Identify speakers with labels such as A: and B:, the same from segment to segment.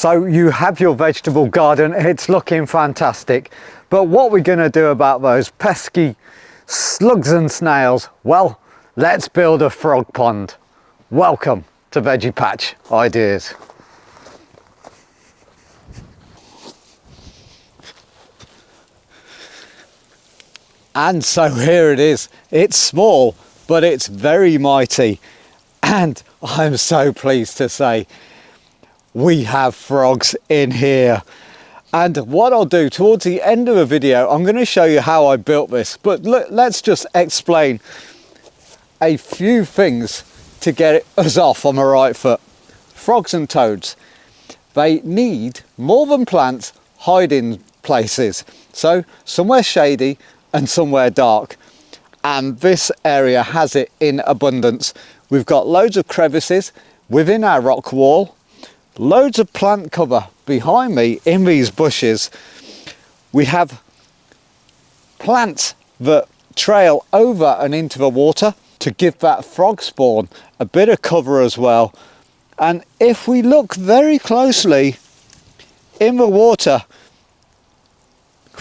A: So you have your vegetable garden, it's looking fantastic. But what we're going to do about those pesky slugs and snails? Well, let's build a frog pond. Welcome to Veggie Patch Ideas. And so here it is. It's small, but it's very mighty. And I'm so pleased to say we have frogs in here. And what I'll do towards the end of the video, I'm going to show you how I built this. But look, let's just explain a few things to get us off on the right foot. Frogs and toads, they need more than plants hiding places. So somewhere shady and somewhere dark. And this area has it in abundance. We've got loads of crevices within our rock wall, loads of plant cover behind me in these bushes. We have plants that trail over and into the water to give that frog spawn a bit of cover as well. And if we look very closely in the water,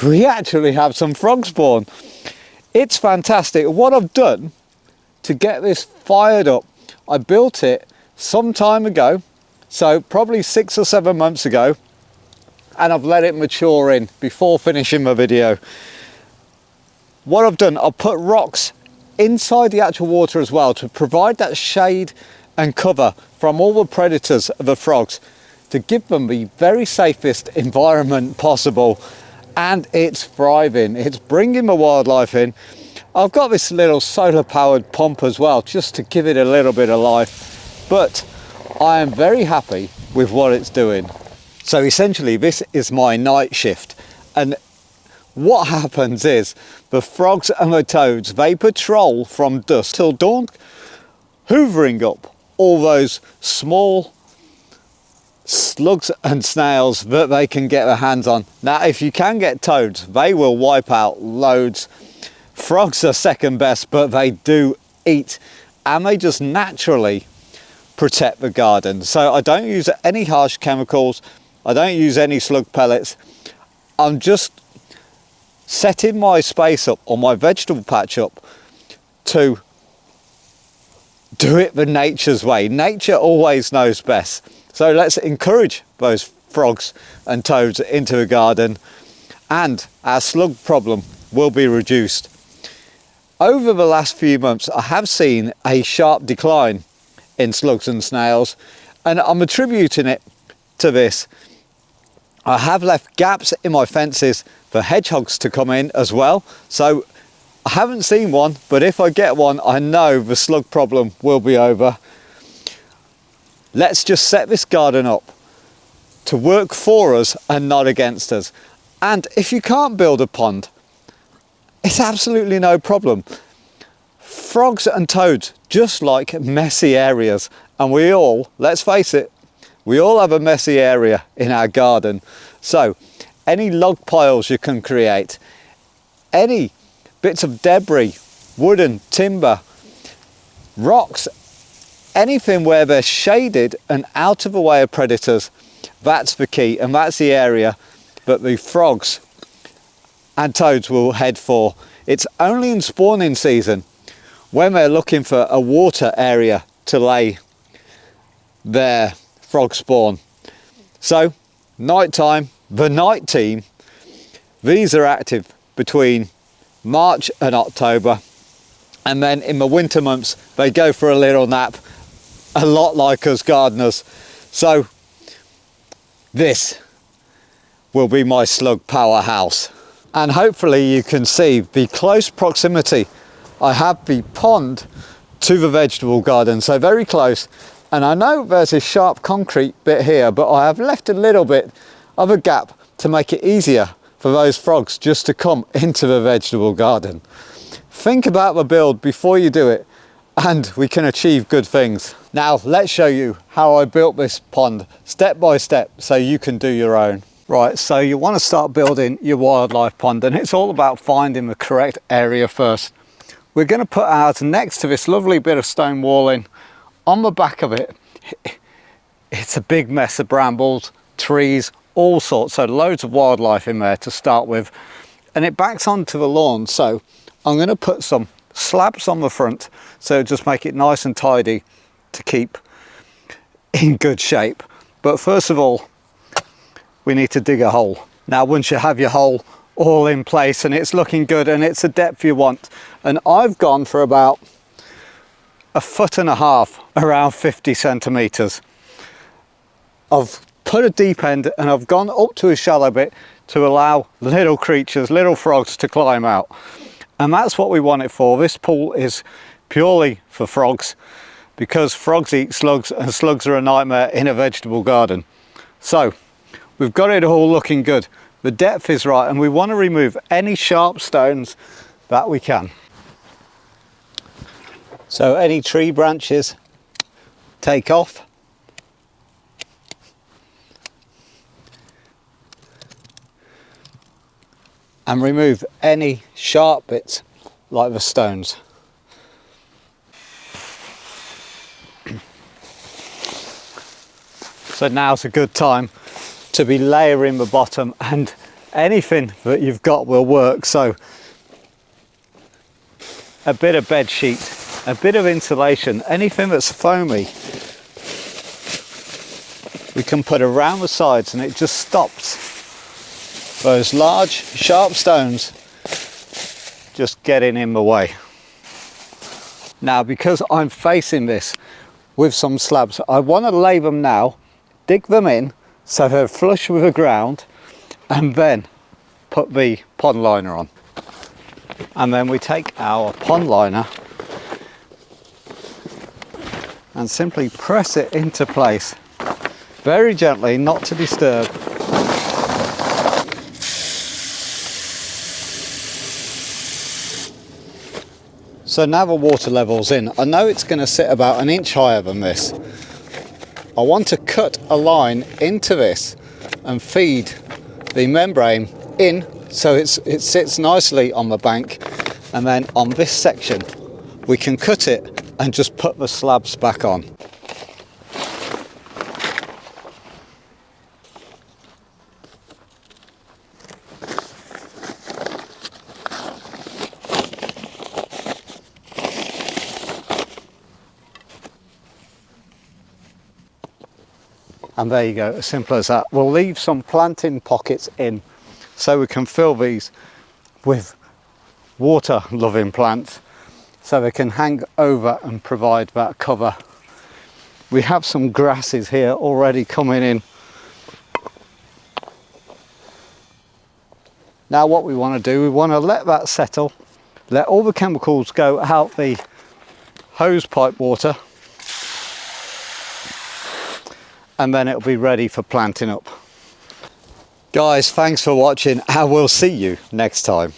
A: we actually have some frog spawn. It's fantastic. What I've done to get this fired up, I built it some time ago, so probably 6 or 7 months ago, and I've let it mature in before finishing my video. What I've done, I've put rocks inside the actual water as well to provide that shade and cover from all the predators of the frogs, to give them the very safest environment possible. And it's thriving, it's bringing the wildlife in. I've got this little solar powered pump as well, just to give it a little bit of life, but I am very happy with what it's doing. So essentially this is my night shift, and what happens is the frogs and the toads, they patrol from dusk till dawn, hoovering up all those small slugs and snails that they can get their hands on. Now if you can get toads, they will wipe out loads. Frogs are second best, but they do eat, and they just naturally protect the garden. So I don't use any harsh chemicals, I don't use any slug pellets. I'm just setting my space up, or my vegetable patch up, to do it the nature's way. Nature always knows best. So let's encourage those frogs and toads into the garden, and our slug problem will be reduced. Over the last few months, I have seen a sharp decline in slugs and snails, and I'm attributing it to this. I have left gaps in my fences for hedgehogs to come in as well. So I haven't seen one, but if I get one, I know the slug problem will be over. Let's just set this garden up to work for us and not against us. And if you can't build a pond, it's absolutely no problem. Frogs and toads just like messy areas, and we all, let's face it, we all have a messy area in our garden. So any log piles you can create, any bits of debris, wooden, timber, rocks, anything where they're shaded and out of the way of predators, that's the key, and that's the area that the frogs and toads will head for. It's only in spawning season, when they're looking for a water area to lay their frog spawn. So nighttime, the night team, these are active between March and October, and then in the winter months they go for a little nap, a lot like us gardeners. So this will be my slug powerhouse, and hopefully you can see the close proximity. I have the pond to the vegetable garden, so very close, and I know there's a sharp concrete bit here, but I have left a little bit of a gap to make it easier for those frogs just to come into the vegetable garden. Think about the build before you do it, and we can achieve good things. Now let's show you how I built this pond step by step so you can do your own. Right, so you want to start building your wildlife pond, and it's all about finding the correct area first. We're going to put ours next to this lovely bit of stone walling. On the back of it, it's a big mess of brambles, trees, all sorts. So loads of wildlife in there to start with, and it backs onto the lawn. So I'm going to put some slabs on the front, so just make it nice and tidy to keep in good shape. But first of all, we need to dig a hole. Now once you have your hole all in place and it's looking good and it's the depth you want, and I've gone for about 1.5 foot, around 50 centimeters. I've put a deep end and I've gone up to a shallow bit to allow little creatures, little frogs, to climb out. And that's what we want it for. This pool is purely for frogs, because frogs eat slugs and slugs are a nightmare in a vegetable garden. So we've got it all looking good. The depth is right, and we want to remove any sharp stones that we can. So any tree branches, take off. And remove any sharp bits like the stones. So now's a good time to be layering the bottom, and anything that you've got will work. So a bit of bed sheet, a bit of insulation, anything that's foamy, we can put around the sides, and it just stops those large sharp stones just getting in the way. Now because I'm facing this with some slabs, I want to lay them now, dig them in so they're flush with the ground, and then put the pond liner on. And then we take our pond liner and simply press it into place very gently, not to disturb. So now the water level's in. I know it's going to sit about 1 inch higher than this. I want to cut a line into this and feed the membrane in so it sits nicely on the bank, and then on this section we can cut it and just put the slabs back on. And there you go, as simple as that. We'll leave some planting pockets in so we can fill these with water loving plants so they can hang over and provide that cover. We have some grasses here already coming in. Now what we want to do, we want to let that settle, let all the chemicals go out the hose pipe water, and then it'll be ready for planting up. Guys, thanks for watching, and we'll see you next time.